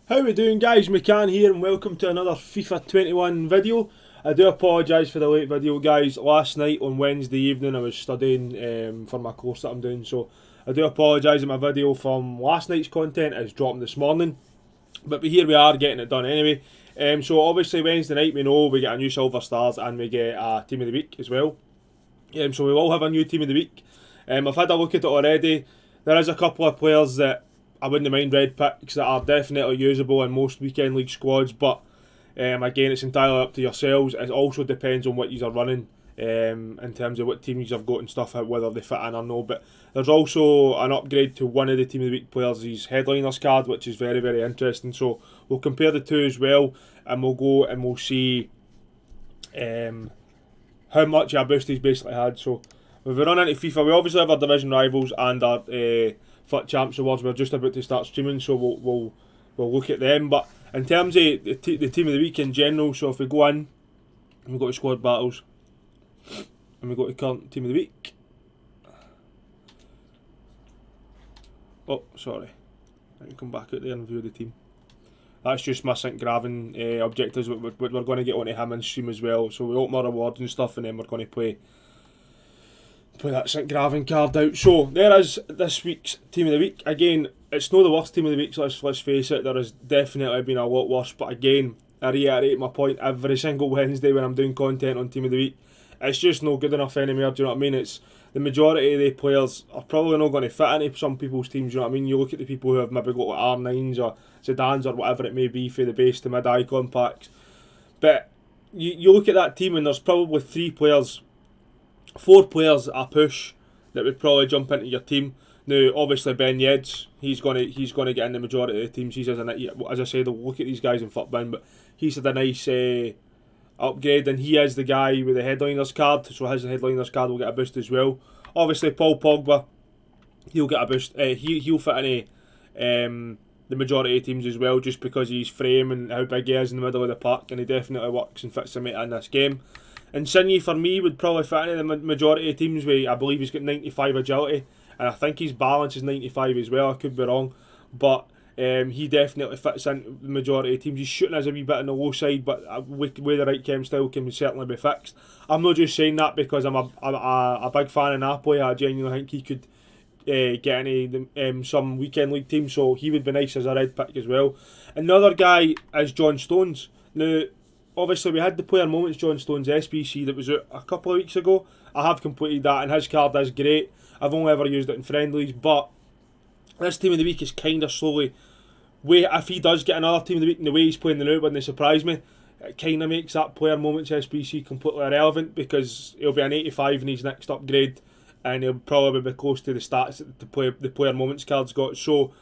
How we doing, guys? McCann here and welcome to another FIFA 21 video. I do apologise for the late video, guys. Last night on Wednesday evening I was studying for my course that I'm doing, so I do apologise that my video from last night's content is dropping this morning. But here we are getting it done anyway. So obviously Wednesday night we know we get a new Silver Stars and we get a Team of the Week as well. So we will have a new Team of the Week. I've had a look at it already. There is a couple of players that I wouldn't mind red picks that are definitely usable in most weekend league squads, but again, it's entirely up to yourselves. It also depends on what you are running in terms of what teams you've got and stuff, whether they fit in or no. But there's also an upgrade to one of the Team of the Week players, his headliners card, which is very, very interesting. So we'll compare the two as well, and we'll go and we'll see how much a boost he's basically had. So if we run into FIFA, we obviously have our division rivals and our FUT Champs Awards. We're just about to start streaming, so we'll look at them. But in terms of the Team of the Week in general, so if we go in and we go to squad battles and we go to current Team of the Week. Oh, sorry. I can come back out there and view the team. That's just my St. Gravin objectives. We're going to get onto him in stream as well. So we open our rewards and stuff, and then we're going to play that St. Gravin card out. So there is this week's Team of the Week. Again, it's not the worst Team of the Week, so let's face it, there has definitely been a lot worse. But again, I reiterate my point every single Wednesday when I'm doing content on Team of the Week. It's just not good enough anymore, do you know what I mean? It's the majority of the players are probably not going to fit into some people's teams, do you know what I mean? You look at the people who have maybe got like R9s or Zidans or whatever it may be for the base to mid icon packs. But you look at that team and there's probably four players at a push that would probably jump into your team. Now, obviously Ben Yed's, he's gonna get in the majority of the teams. He's as I said, I'll look at these guys in FUTBin, but he's had a nice upgrade, and he is the guy with the headliners card, so his headliners card will get a boost as well. Obviously Paul Pogba, he'll get a boost. He'll fit into the majority of teams as well, just because he's frame and how big he is in the middle of the park, and he definitely works and fits him in this game. And Insigne for me would probably fit into the majority of teams where I believe he's got 95 agility, and I think his balance is 95 as well. I could be wrong, but he definitely fits into the majority of teams. He's shooting as a wee bit on the low side, but with the right chem style can certainly be fixed. I'm not just saying that because I'm a big fan of Napoli. I genuinely think he could get into some weekend league team, so he would be nice as a red pick as well. Another guy is John Stones. Now, obviously we had the player moments John Stones SBC that was out a couple of weeks ago. I have completed that and his card is great. I've only ever used it in friendlies, but this Team of the Week is kind of slowly. If he does get another Team of the Week and the way he's playing the now, wouldn't surprise me. It kind of makes that player moments SBC completely irrelevant because he'll be an 85 in his next upgrade, and he'll probably be close to the stats that the player moments card's got. So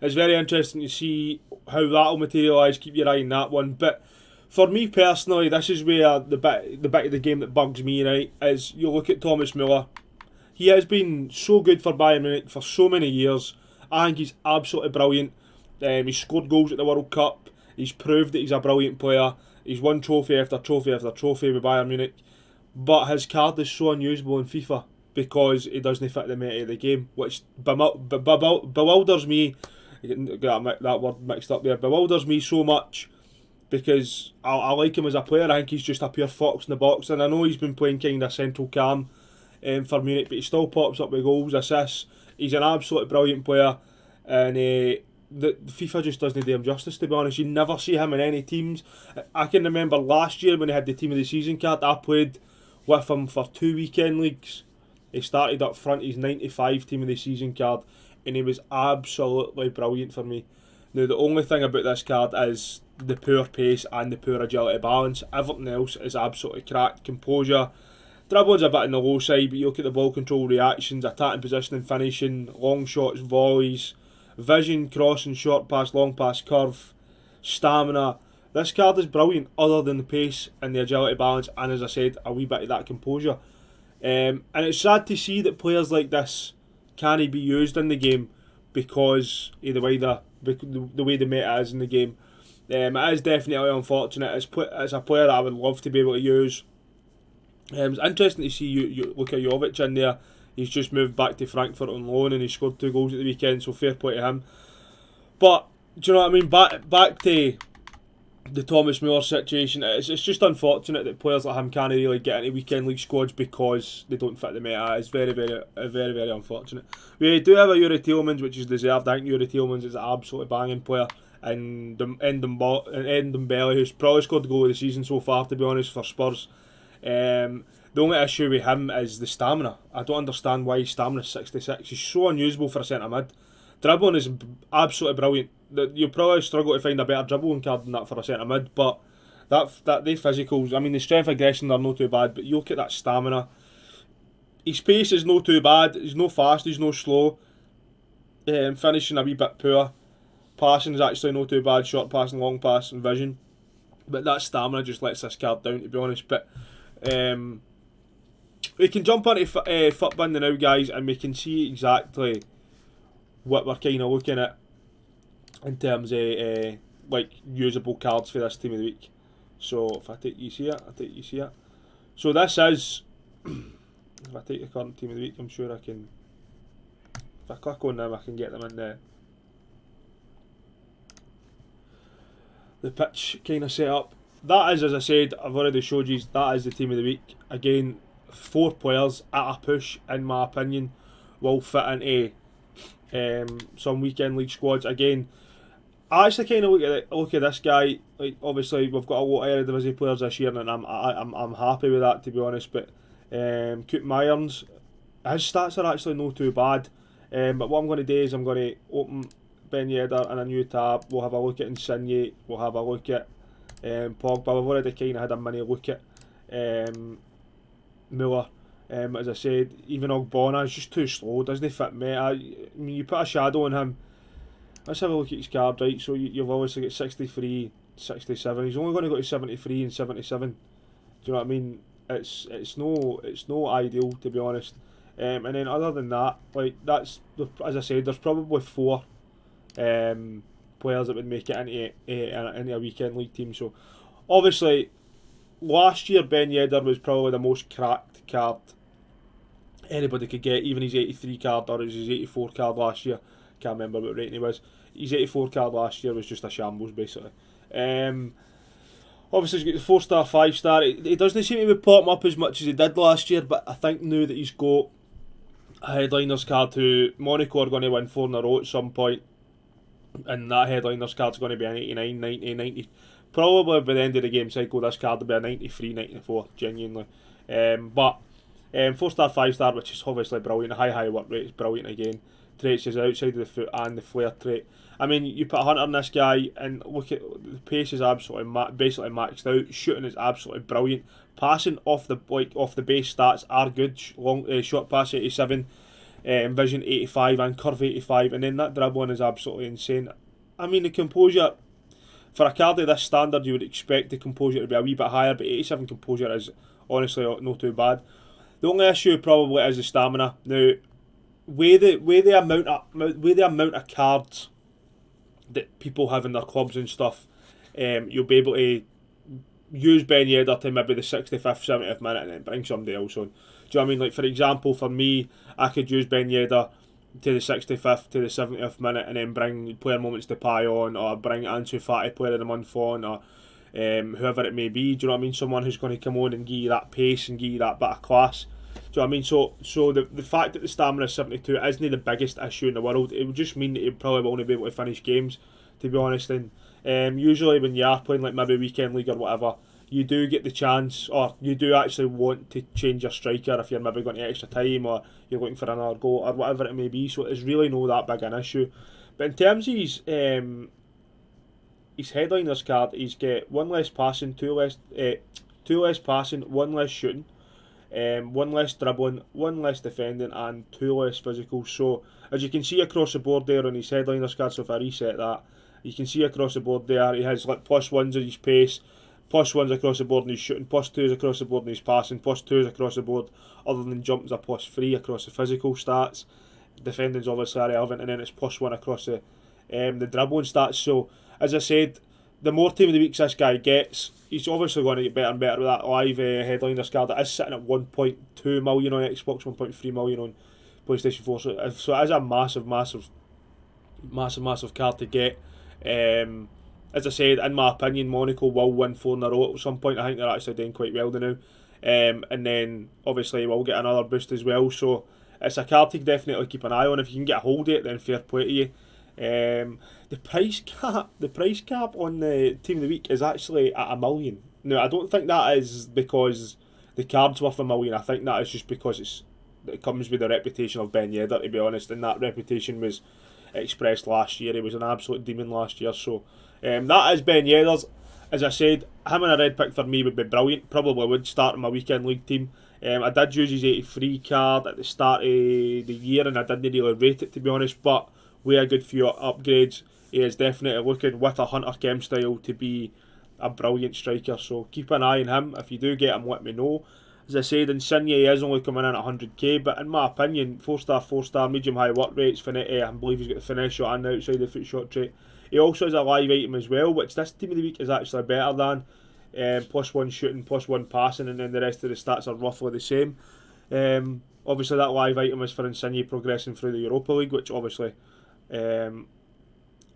it's very interesting to see how that'll materialise. Keep your eye on that one. But for me personally, this is where the bit of the game that bugs me, right, is you look at Thomas Müller. He has been so good for Bayern Munich for so many years. I think he's absolutely brilliant. He's scored goals at the World Cup. He's proved that he's a brilliant player. He's won trophy after trophy after trophy with Bayern Munich. But his card is so unusable in FIFA because he doesn't fit the meta of the game, which bewilders me. Get that word mixed up there. Bewilders me so much because I like him as a player. I think he's just a pure fox in the box, and I know he's been playing kind of central cam for Munich, but he still pops up with goals, assists. He's an absolutely brilliant player, and the FIFA just doesn't do him justice, to be honest. You never see him in any teams. I can remember last year when he had the Team of the Season card, I played with him for 2 weekend leagues. He started up front, his 95 Team of the Season card, and he was absolutely brilliant for me. Now, the only thing about this card is the poor pace and the poor agility balance. Everything else is absolutely cracked. Composure, dribbling's a bit on the low side, but you look at the ball control, reactions, attacking position and finishing, long shots, volleys, vision, crossing, short pass, long pass, curve, stamina. This card is brilliant other than the pace and the agility balance, and as I said, a wee bit of that composure. And it's sad to see that players like this can't be used in the game because of the way the meta is in the game. It is definitely unfortunate. It's a player I would love to be able to use. It's interesting to see you look at Jovic in there. He's just moved back to Frankfurt on loan and he scored 2 goals at the weekend, so fair play to him. But do you know what I mean? Back to the Thomas Muller situation. It's just unfortunate that players like him can't really get into weekend league squads because they don't fit the meta. It's very unfortunate. We do have a Yuri Tielemans, which is deserved. I think Yuri Tielemans is an absolutely banging player, and Ndombele, who's probably scored the goal of the season so far, to be honest, for Spurs. The only issue with him is the stamina. I don't understand why his stamina is 66. He's so unusable for a centre mid. Dribbling is absolutely brilliant. You'll probably struggle to find a better dribbling card than that for a centre mid, but they physicals. I mean, the strength aggression are not too bad, but you look at that stamina. His pace is not too bad. He's no fast. He's no slow. Finishing a wee bit poor. Passing is actually not too bad. Short passing, long passing, vision. But that stamina just lets this card down, to be honest. But we can jump onto Footbin now, guys, and we can see exactly what we're kind of looking at in terms of like usable cards for this team of the week. So if I take you see it. So this is if I take the current team of the week, I'm sure I can. If I click on them, I can get them in the pitch kind of set up. That is, as I said, I've already showed you, that is the team of the week. Again, 4 players at a push, in my opinion, will fit into some weekend league squads. Again, I actually kind of look at this guy. Like, obviously, we've got a lot of Eredivisie players this year, and I'm happy with that, to be honest. But Coop Myers, his stats are actually not too bad. But what I'm going to do is I'm going to open Ben Yedder in a new tab. We'll have a look at Insigne. We'll have a look at Pogba. We've already kind of had a mini look at Muller. As I said, even Ogbonna is just too slow. Doesn't he fit meta? I mean, you put a shadow on him. Let's have a look at his card, right? So you've obviously got 63, 67. He's only going to go to 73 and 77. Do you know what I mean? It's no ideal, to be honest. And then other than that, like, that's, as I said, there's probably 4 players that would make it into a weekend league team. So obviously, last year Ben Yedder was probably the most cracked card anybody could get. Even his 83 card or his 84 card last year, can't remember what rating he was. His 84 card last year was just a shambles, basically. Obviously he's got the 4-star, 5-star. He doesn't seem to be popping up as much as he did last year, but I think now that he's got a headliners card who Monaco are going to win 4 in a row at some point, and that headliners card's going to be an 89, 90, 90. Probably by the end of the game cycle, this card will be a 93, 94, genuinely. But 4-star, 5-star, which is obviously brilliant. A high work rate is brilliant again. Traits is outside of the foot and the flare trait. I mean, you put a hunter in this guy, and look at the pace is absolutely basically maxed out. Shooting is absolutely brilliant. Passing off the base stats are good. Short pass 87, vision 85, and curve 85, and then that dribbling is absolutely insane. I mean, the composure for a card of this standard, you would expect the composure to be a wee bit higher, but 87 composure is honestly not too bad. The only issue probably is the stamina. Now, with the amount of cards that people have in their clubs and stuff, you'll be able to use Ben Yedder to maybe the 65th, 70th minute and then bring somebody else on. Do you know what I mean? Like, for example, for me, I could use Ben Yedder to the 65th, to the 70th minute, and then bring Player Moments Depay on, or bring Ansu Fati Player of the Month on, or whoever it may be. Do you know what I mean? Someone who's going to come on and give you that pace and give you that bit of class. Do you know what I mean? So the fact that the stamina is 72 isn't the biggest issue in the world. It would just mean that you probably won't be able to finish games, to be honest. And usually when you are playing like maybe weekend league or whatever, you do get the chance, or you do actually want to change your striker if you're maybe going to extra time, or you're looking for another goal, or whatever it may be. So it's really not that big an issue. But in terms of his headliners card, he's got 1 less passing, 2 less passing, 1 less shooting, 1 less dribbling, 1 less defending, and 2 less physical. So as you can see across the board there on his headliners card, so if I reset that, you can see across the board there he has like +1s in his pace, +1s across the board in his shooting, +2s across the board in his passing, +2s across the board other than jumps are +3 across the physical stats. Defending's obviously irrelevant, and then it's +1 across the dribbling stats. So as I said, the more team of the weeks this guy gets, he's obviously going to get better and better with that live headliner card. It is sitting at 1.2 million on Xbox, 1.3 million on PlayStation 4. So it is a massive card to get. As I said, in my opinion, Monaco will win 4 in a row at some point. I think they're actually doing quite well now. And then obviously we'll get another boost as well. So it's a card to definitely keep an eye on. If you can get a hold of it, then fair play to you. The price cap on the team of the week is actually at 1 million. Now I don't think that is because the card's worth 1 million. I think that is just because it comes with the reputation of Ben Yedder, to be honest, and that reputation was expressed last year. He was an absolute demon last year. So that is Ben Yedder's. As I said, him and a red pick for me would be brilliant. Probably would start in my weekend league team. I did use his 83 card at the start of the year, and I didn't really rate it, to be honest, but with a good few upgrades, he is definitely looking, with a Hunter Chem style, to be a brilliant striker. So keep an eye on him. If you do get him, let me know. As I said, Insigne is only coming in at 100k, but in my opinion, 4-star, medium high work rates. Finetti, I believe he's got the finesse shot and the outside the foot shot trait. He also has a live item as well, which this team of the week is actually better than. +1 shooting, +1 passing, and then the rest of the stats are roughly the same. Obviously, that live item is for Insigne progressing through the Europa League, which obviously,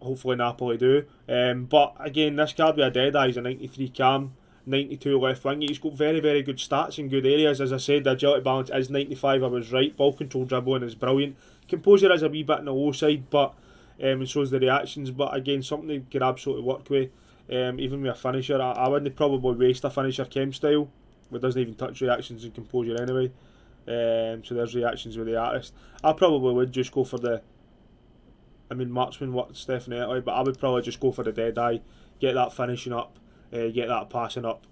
hopefully Napoli do. But again, this card with a dead eye is a 93 cam, 92 left wing. He's got very, very good stats in good areas. As I said, the agility balance is 95. I was right. Ball control, dribbling is brilliant. Composure is a wee bit on the low side, but and so is the reactions. But again, something you can absolutely work with. Even with a finisher, I wouldn't probably waste a finisher chem style, which doesn't even touch reactions and composure anyway. So there's reactions with the artist. I probably would just go for the, marksman works definitely, but I would probably just go for the dead eye, get that finishing up, get that passing up.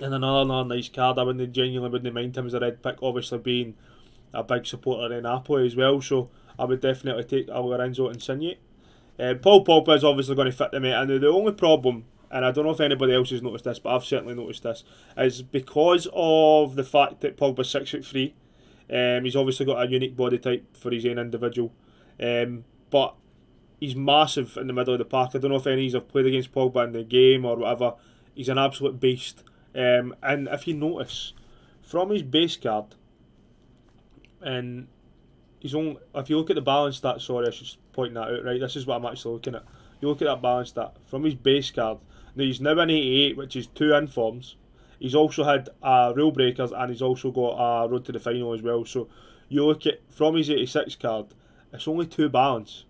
And another nice card, I genuinely wouldn't mind him as a red pick, obviously being a big supporter in Napoli as well, so I would definitely take Lorenzo Insigne. Paul Pogba is obviously going to fit the meta. Now the only problem, and I don't know if anybody else has noticed this, but I've certainly noticed this, is because of the fact that Pogba's 6'3", he's obviously got a unique body type for his own individual, but he's massive in the middle of the park. I don't know if any of you have played against Pogba in the game or whatever. He's an absolute beast, and if you notice, from his base card, and he's only, if you look at the balance stat, sorry I should point that out, right, this is what I'm actually looking at. You look at that balance stat, from his base card, now he's now in 88, which is 2 informs. He's also had rule breakers, and he's also got a road to the final as well. So you look at, from his 86 card, it's only 2 balance.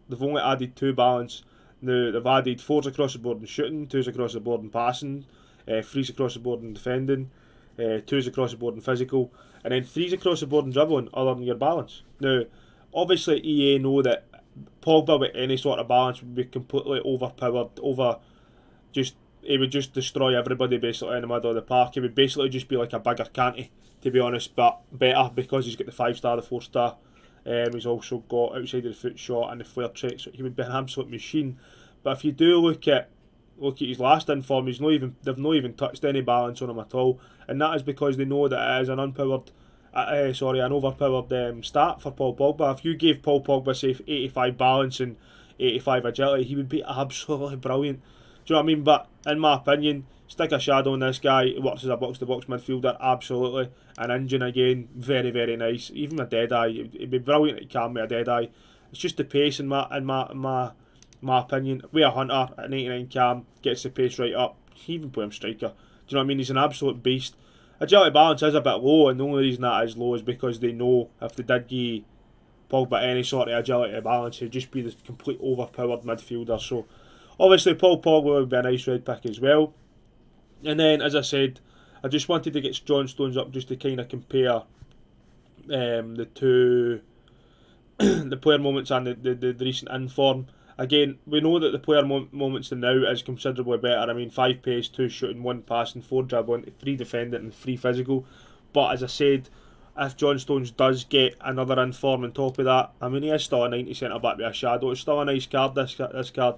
They've only added 2 balance. Now they've added 4s across the board in shooting, 2s across the board in passing, 3s across the board in defending, 2s across the board in physical, and then 3s across the board in dribbling, other than your balance. Now, obviously EA know that Pogba with any sort of balance would be completely overpowered, he would just destroy everybody basically in the middle of the park. He would basically just be like a bigger Kanté, to be honest, but better because he's got the 5-star, the 4-star. He's also got outside of the foot shot and the flare trait, so he would be an absolute machine. But if you do look at his last inform, they've not even touched any balance on him at all, and that is because they know that it is an overpowered stat for Paul Pogba. If you gave Paul Pogba, say, 85 balance and 85 agility, he would be absolutely brilliant. Do you know what I mean? But in my opinion, stick a shadow on this guy. He works as a box-to-box midfielder, absolutely. An engine again, very, very nice. Even a dead eye, it'd be brilliant to calm with a dead eye. It's just the pace in my opinion. With a Hunter at 99 cam, gets the pace right up. He even play him striker. Do you know what I mean? He's an absolute beast. Agility balance is a bit low, and the only reason that is low is because they know if they did give Pogba any sort of agility balance, he'd just be the complete overpowered midfielder. So obviously Paul Pogba would be a nice red pick as well. And then, as I said, I just wanted to get John Stones up just to kind of compare the two, the player moments and the recent inform. Again, we know that the player moments now is considerably better. 5 pace, 2 shooting, 1 passing, 4 dribbling, 3 defending and 3 physical. But as I said, if John Stones does get another inform on top of that, he is still a 90 centre back with a shadow. It's still a nice card, this card.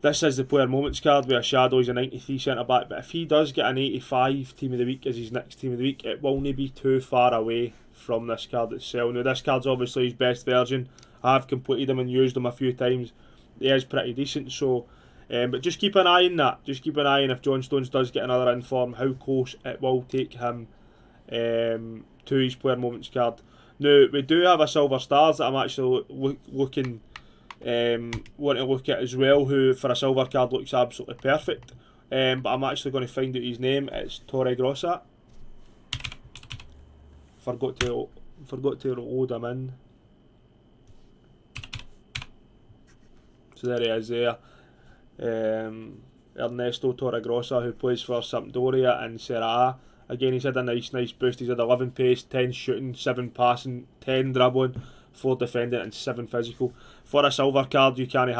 This is the player moments card with a shadow. He's a 93 centre back, but if he does get an 85 team of the week as his next team of the week, it will not be too far away from this card itself. Now this card's obviously his best version. I have completed him and used him a few times. He is pretty decent, so but just keep an eye on that. Just keep an eye on if John Stones does get another inform, how close it will take him to his player moments card. Now we do have a silver stars that I'm actually looking want to look at as well, who for a silver card looks absolutely perfect. But I'm actually going to find out his name. It's Totw. Forgot to load him in. So there he is there. Ernesto Torregrossa, who plays for Sampdoria and Serie A. Again, he's had a nice boost. He's had 11 pace, 10 shooting, 7 passing, 10 dribbling, 4 defending, and 7 physical. For a silver card, you can't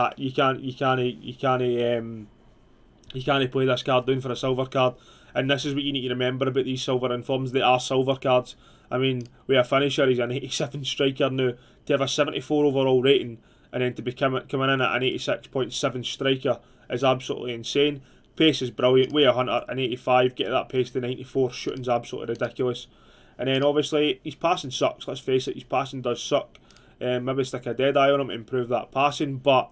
play this card down for a silver card. And this is what you need to remember about these silver informs. They are silver cards. I mean, with a finisher, he's an 87 striker now. To have a 74 overall rating and then to be coming in at an 86.7 striker is absolutely insane. Pace is brilliant. Way a hunter, an 85, get that pace to 94. Shooting's absolutely ridiculous. And then obviously his passing sucks. Let's face it, his passing does suck. Maybe stick a dead eye on him to improve that passing. But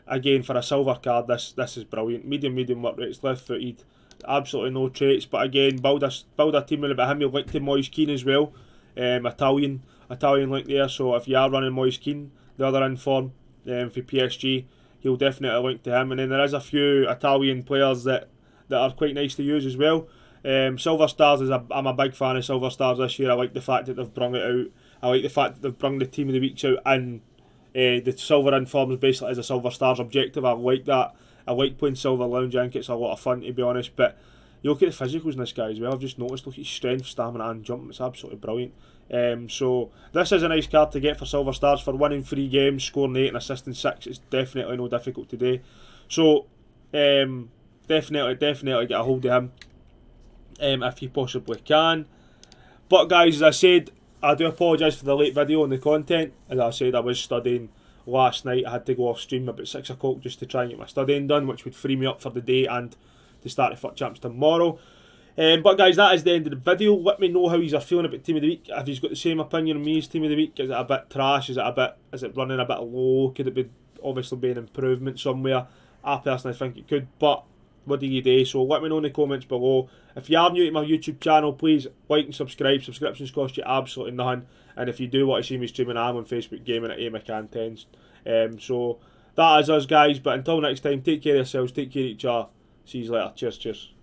again, for a silver card, this is brilliant. Medium work rates, left footed, absolutely no traits. But again, build a team with him. You'll link to Moise Kean as well. Italian link there. So if you are running Moise Kean, the other inform for PSG, he'll definitely link to him. And then there is a few Italian players that are quite nice to use as well. Silver Stars I'm a big fan of Silver Stars this year. I like the fact that they've brung it out. I like the fact that they've brung the team of the weeks out, and the silver informs basically as a Silver Stars objective. I like that. I like playing Silver Lounge. I think it's a lot of fun, to be honest. But you look at the physicals in this guy as well. I've just noticed, look at his strength, stamina and jump. It's absolutely brilliant. So this is a nice card to get for Silver Stars for winning 3 games, scoring 8 and assisting 6. It's definitely no difficult to do. So definitely get a hold of him if you possibly can. But guys, as I said, I do apologise for the late video on the content. As I said, I was studying last night. I had to go off stream about 6 o'clock just to try and get my studying done, which would free me up for the day and to start the FUT Champs tomorrow. But guys, that is the end of the video. Let me know how you are feeling about Team of the Week. If you've got the same opinion on me as Team of the Week, is it a bit trash? Is it running a bit low? Could it be obviously be an improvement somewhere? I personally think it could, but what do you do? So let me know in the comments below. If you are new to my YouTube channel, please like and subscribe. Subscriptions cost you absolutely nothing. And if you do want to see me streaming, I'm on Facebook gaming at AMcCanTens. So that is us, guys. But until next time, take care of yourselves, take care of each other. See you later. Cheers.